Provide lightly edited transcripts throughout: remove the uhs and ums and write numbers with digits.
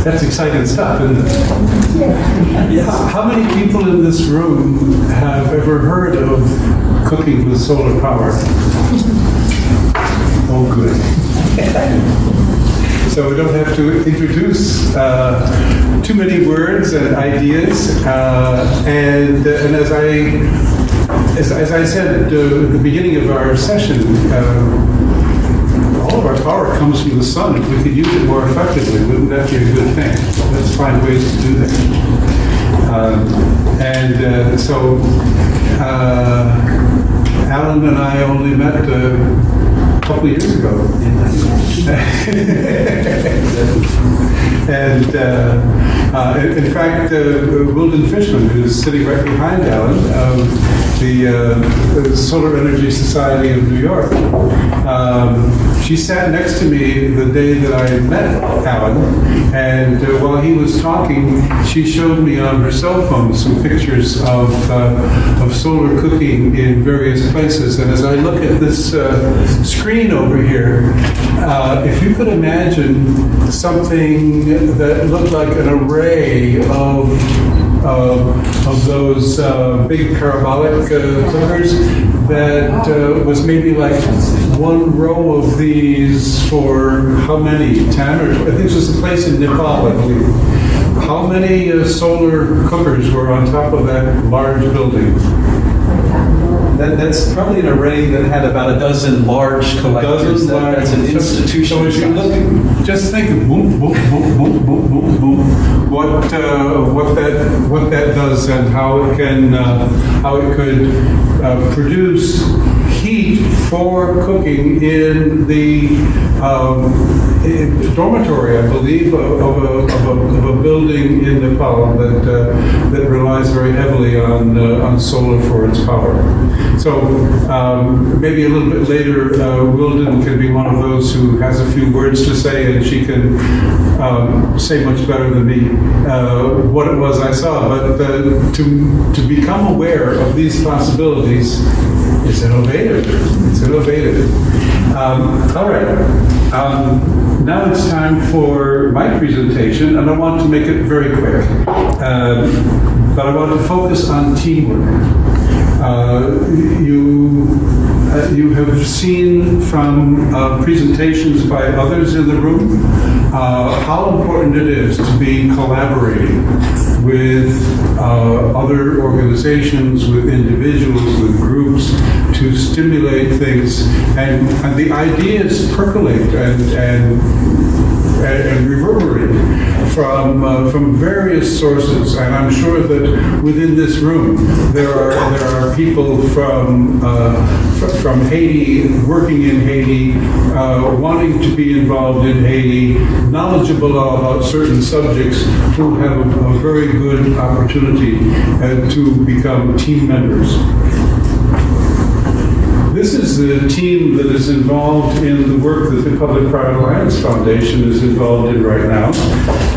That's exciting stuff, isn't it? Yeah. How many people in this room have ever heard of cooking with solar power? Oh, good. So we don't have to introduce too many words and ideas. And as I said at the beginning of our session, all of our power comes from the sun. If we could use it more effectively, wouldn't that be a good thing? Let's find ways to do that. So Alan and I only met a couple of years ago. And in fact, Wilden Fishman, who's sitting right behind Alan, the Solar Energy Society of New York, she sat next to me the day that I met Alan, and while he was talking, she showed me on her cell phone some pictures of solar cooking in various places. And as I look at this screen over here, if you could imagine something that looked like an array of those big parabolic cookers that was maybe like one row of these for how many? 10 or 12? I think this was a place in Nepal, I believe. How many solar cookers were on top of that large building? That's probably an array that had about a dozen large collectors. That's an institution. So if you look, just think, boom, boom, boom, boom, boom, boom, boom. What that does and how it could produce heat for cooking in the dormitory, I believe, of a building in Nepal that relies very heavily on solar for its power. So maybe a little bit later, Wilden can be one of those who has a few words to say, and she can say much better than me what it was I saw. But to become aware of these possibilities, it's innovative. It's innovative. All right. Now it's time for my presentation, and I want to make it very quick. But I want to focus on teamwork. You have seen from presentations by others in the room how important it is to be collaborating with other organizations, with individuals, with groups, to stimulate things, and the ideas percolate and reverberate from various sources. And I'm sure that within this room there are people from Haiti, working in Haiti, wanting to be involved in Haiti, knowledgeable about certain subjects, who have a very good opportunity to become team members. This is the team that is involved in the work that the Public-Private Alliance Foundation is involved in right now.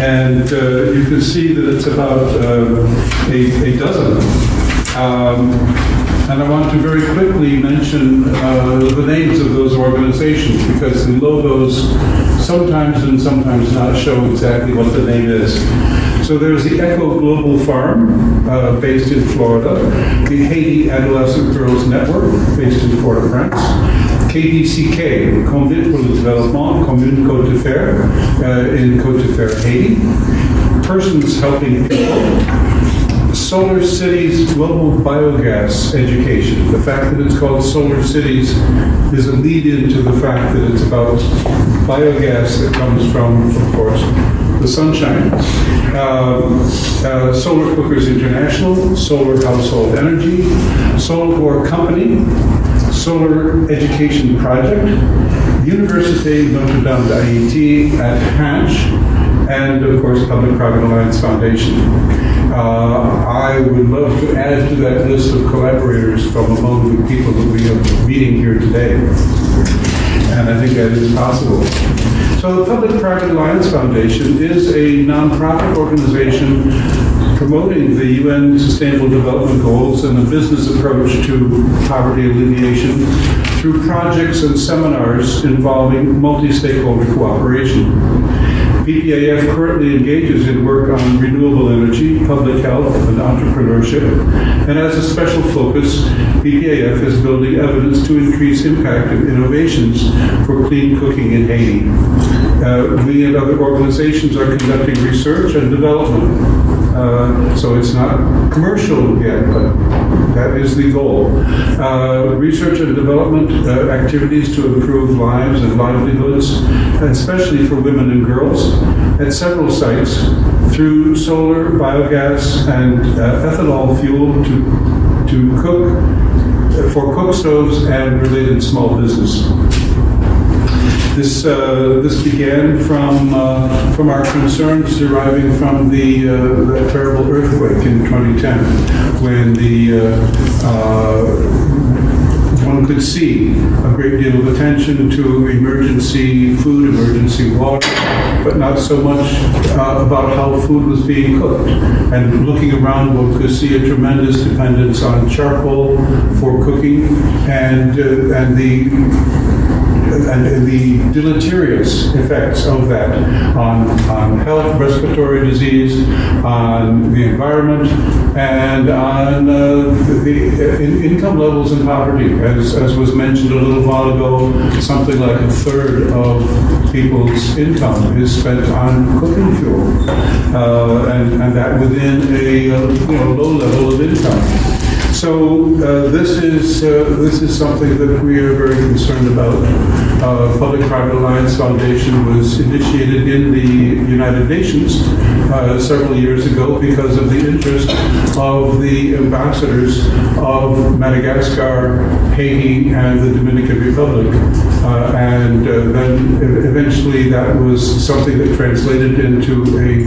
And you can see that it's about a dozen. And I want to very quickly mention the names of those organizations, because the logos sometimes and sometimes not show exactly what the name is. So there's the Echo Global Farm, based in Florida, the Haiti Adolescent Girls Network, based in Port-au-Prince, KDCK, Convite pour le Développement, Commune Côte de Fer, in Côte de Fer, Haiti, Persons Helping People, Solar Cities Global Biogas Education. The fact that it's called Solar Cities is a lead-in to the fact that it's about biogas that comes from, of course, the sunshine. Solar Cookers International, Solar Household Energy, Solar War Company, Solar Education Project, Université Notre Dame d'Haïti at Hinche, and of course Public-Private Alliance Foundation. I would love to add to that list of collaborators from among the people that we are meeting here today. And I think that is possible. So the Public-Private Alliance Foundation is a nonprofit organization promoting the UN Sustainable Development Goals and a business approach to poverty alleviation through projects and seminars involving multi-stakeholder cooperation. PPAF currently engages in work on renewable energy, public health, and entrepreneurship. And as a special focus, PPAF is building evidence to increase impact of innovations for clean cooking in Haiti. We and other organizations are conducting research and development. So it's not commercial yet, but that is the goal. Research and development activities to improve lives and livelihoods, especially for women and girls, at several sites through solar, biogas, and ethanol fuel to cook, for cook stoves and related small business. This began from our concerns deriving from that terrible earthquake in 2010, when one could see a great deal of attention to emergency food, emergency water, but not so much about how food was being cooked. And looking around, one could see a tremendous dependence on charcoal for cooking, and the deleterious effects of that on health, respiratory disease, on the environment, and on the income levels in poverty. As was mentioned a little while ago, something like a third of people's income is spent on cooking fuel, and that within a low level of income. So this is something that we are very concerned about. Public-Private Alliance Foundation was initiated in the United Nations several years ago because of the interest of the ambassadors of Madagascar, Haiti, and the Dominican Republic. And then eventually that was something that translated into a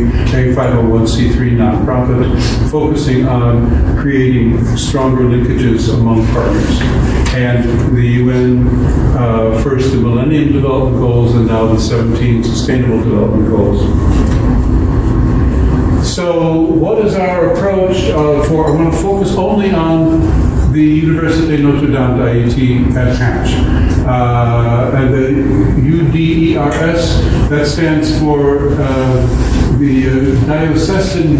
501c3 nonprofit focusing on creating stronger linkages among partners. And the UN, first the Millennium Development Goals and now the 17 Sustainable Development Goals. So what is our approach I want to focus only on the Université Notre Dame d'Haïti at Hinche. And the UDERS, that stands for the Diocesan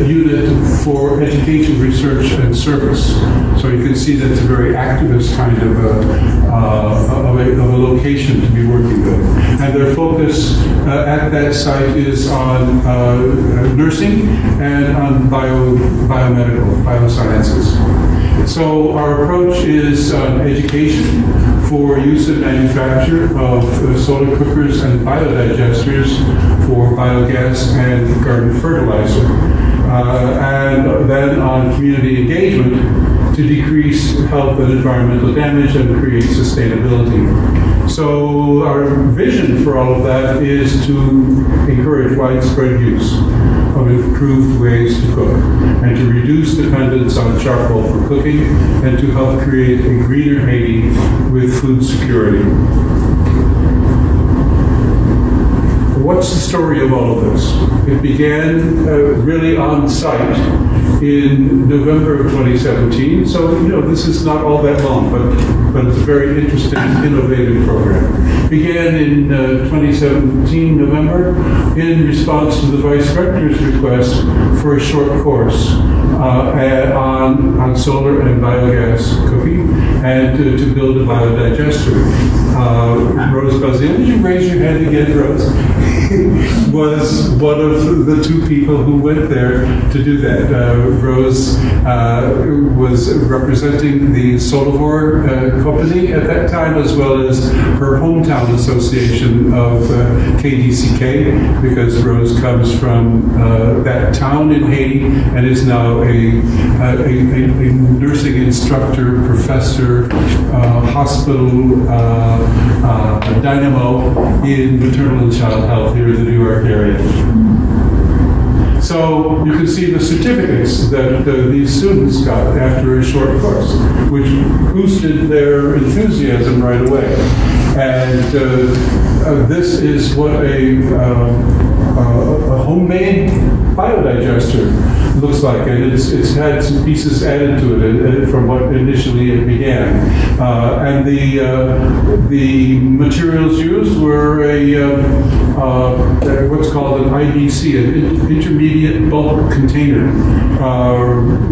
Unit for Education, Research, and Service. So you can see that it's a very activist kind of a location to be working with. And their focus at that site is on nursing and on biomedical, biosciences. So our approach is education for use and manufacture of solar cookers and biodigesters for biogas and garden fertilizer. And then on community engagement to decrease health and environmental damage and create sustainability. So our vision for all of that is to encourage widespread use of improved ways to cook and to reduce dependence on charcoal for cooking and to help create a greener Haiti with food security. What's the story of all of this? It began really on site in November of 2017, so this is not all that long, but it's a very interesting, innovative program. Began in 2017 November in response to the Vice Rector's request for a short course on solar and biogas cooking and to build a biodigester. Rose Bazin, did you raise your hand again, Rose? Was one of the two people who went there to do that. Rose was representing the Solivor company at that time, as well as her hometown association of KDCK, because Rose comes from that town in Haiti and is now a nursing instructor, professor, hospital dynamo in maternal and child health here in the New York area. So you can see the certificates that these students got after a short course, which boosted their enthusiasm right away. And this is what a homemade biodigester looks like, and it's had some pieces added to it from what initially it began. And the materials used were what's called an IBC, an intermediate bulk container,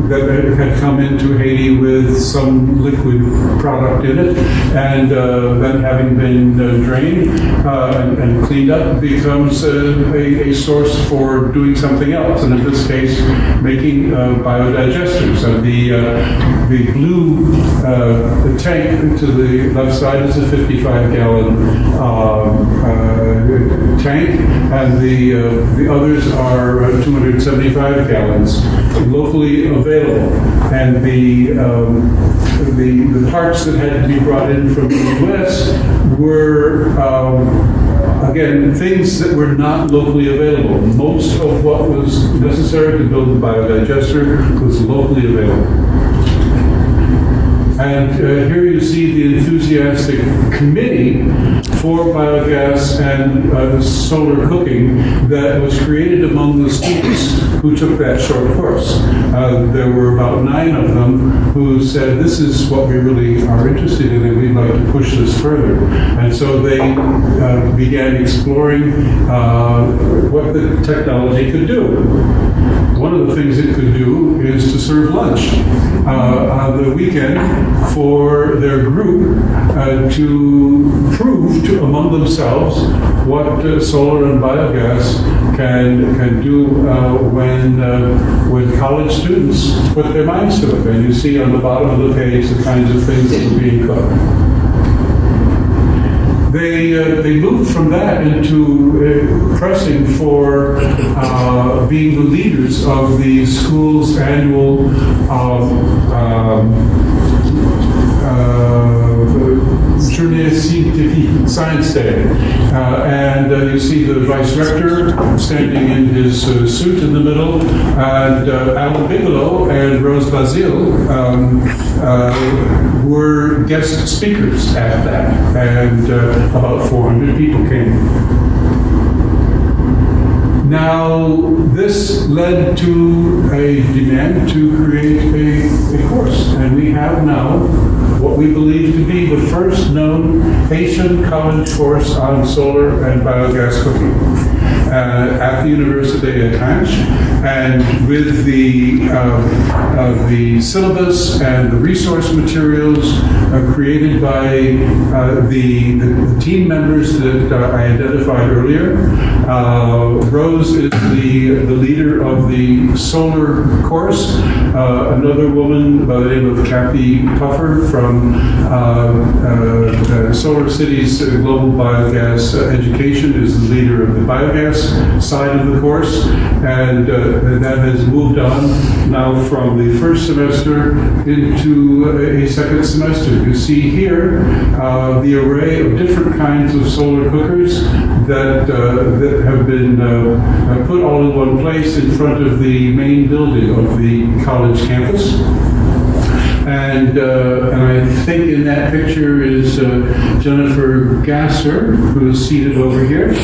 that had come into Haiti with some liquid product in it, and then having been drained and cleaned up, becomes a source for doing something else, and in this case, making biodigesters. And the blue tank to the left side is a 55-gallon tank, and the others are 275 gallons, locally available. And the parts that had to be brought in from the U.S. were, again, things that were not locally available. Most of what was necessary to build the biodigester was locally available. And here you see the enthusiastic committee for biogas and solar cooking that was created among the students who took that short course. There were about 9 of them who said, this is what we really are interested in, and we'd like to push this further. And so they began exploring what the technology could do. One of the things it could do is to serve lunch on the weekend for their group to prove among themselves what solar and biogas can do when college students put their minds to it. And you see on the bottom of the page the kinds of things that were being cooked. They moved from that into pressing for being the leaders of the school's annual Journée Scientifique, Science Day. And you see the vice rector standing in his suit in the middle, and Alan Bigelow and Rose Basile were guest speakers at that, and about 400 people came. Now, this led to a demand to create a course, and we have now what we believe to be the first known Haitian college course on solar and biogas cooking at the Université at Hinche, and with the syllabus and the resource materials created by the team members that I identified earlier. Rose is the leader of the solar course. Another woman by the name of Kathy Puffer from Solar City's Global Biogas Education is the leader of the biogas side of the course, and that has moved on now from the first semester into a second semester. You see here the array of different kinds of solar cookers that have been put all in one place in front of the main building of the college campus. And I think in that picture is Jennifer Gasser, who is seated over here.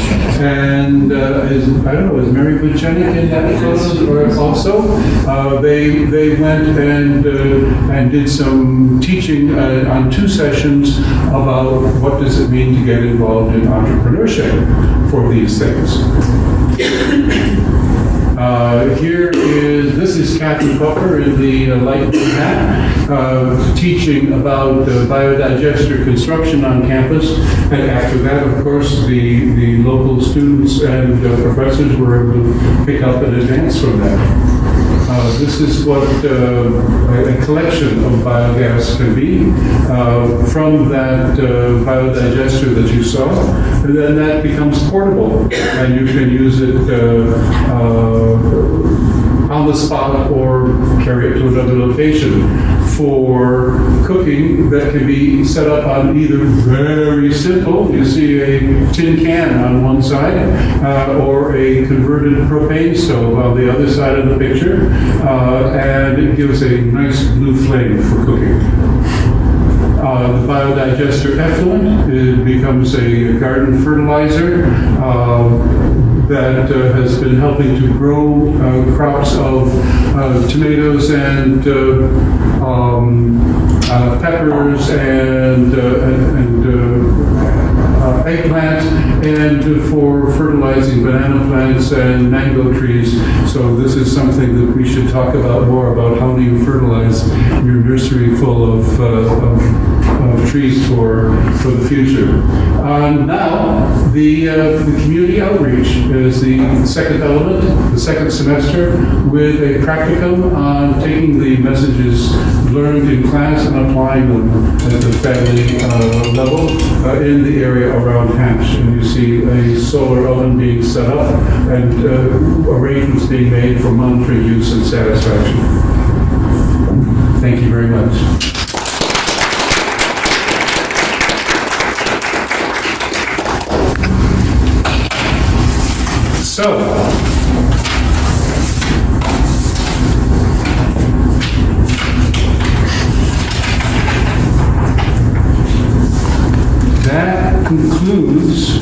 And is Mary Buchanan in that photo also? They went and did some teaching on 2 sessions about what does it mean to get involved in entrepreneurship for these things. This is Kathy Puffer in the light blue hat, teaching about biodigester construction on campus. And after that, of course, the local students and professors were able to pick up and advance from that. This is what a collection of biogas can be from that biodigester that you saw. And then that becomes portable, and you can use it on the spot or carry it to another location for cooking that can be set up on either very simple, you see a tin can on one side, or a converted propane stove on the other side of the picture, and it gives a nice blue flame for cooking. The biodigester effluent, it becomes a garden fertilizer that has been helping to grow crops of tomatoes and peppers and eggplant and for fertilizing banana plants and mango trees. So this is something that we should talk about more, about how do you fertilize your nursery full of trees for the future. Now, the community outreach is the second element, the second semester, with a practicum on taking the messages learned in class and applying them at the family level in the area around Hinche. And you see a solar oven being set up and arrangements being made for monitoring use and satisfaction. Thank you very much. So, that concludes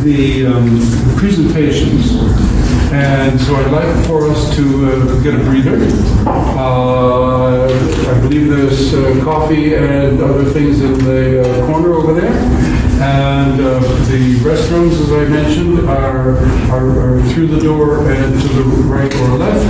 the presentations. And so I'd like for us to get a breather. I believe there's coffee and other things in the corner over there. And the restrooms, as I mentioned, are through the door and to the right or left.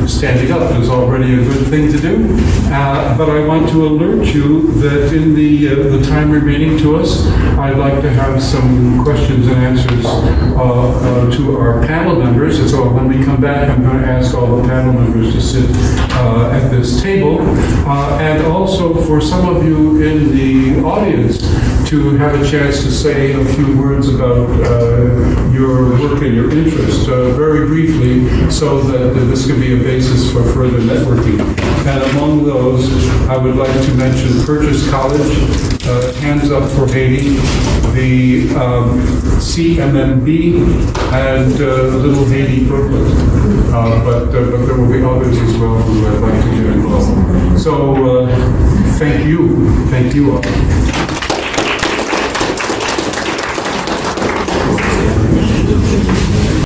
Standing up is already a good thing to do. But I want to alert you that in the time remaining to us, I'd like to have some questions and answers to our panel members. And so when we come back, I'm going to ask all the panel members to sit at this table. And also for some of you in the audience to have a chance to say a few words about your work and your interest, very briefly, so that this can be a basis for further networking. And among those, I would like to mention Purchase College, Hands Up for Haiti, the CMMB, and Little Haiti Brooklyn. But there will be others as well who I'd like to get involved. So thank you all.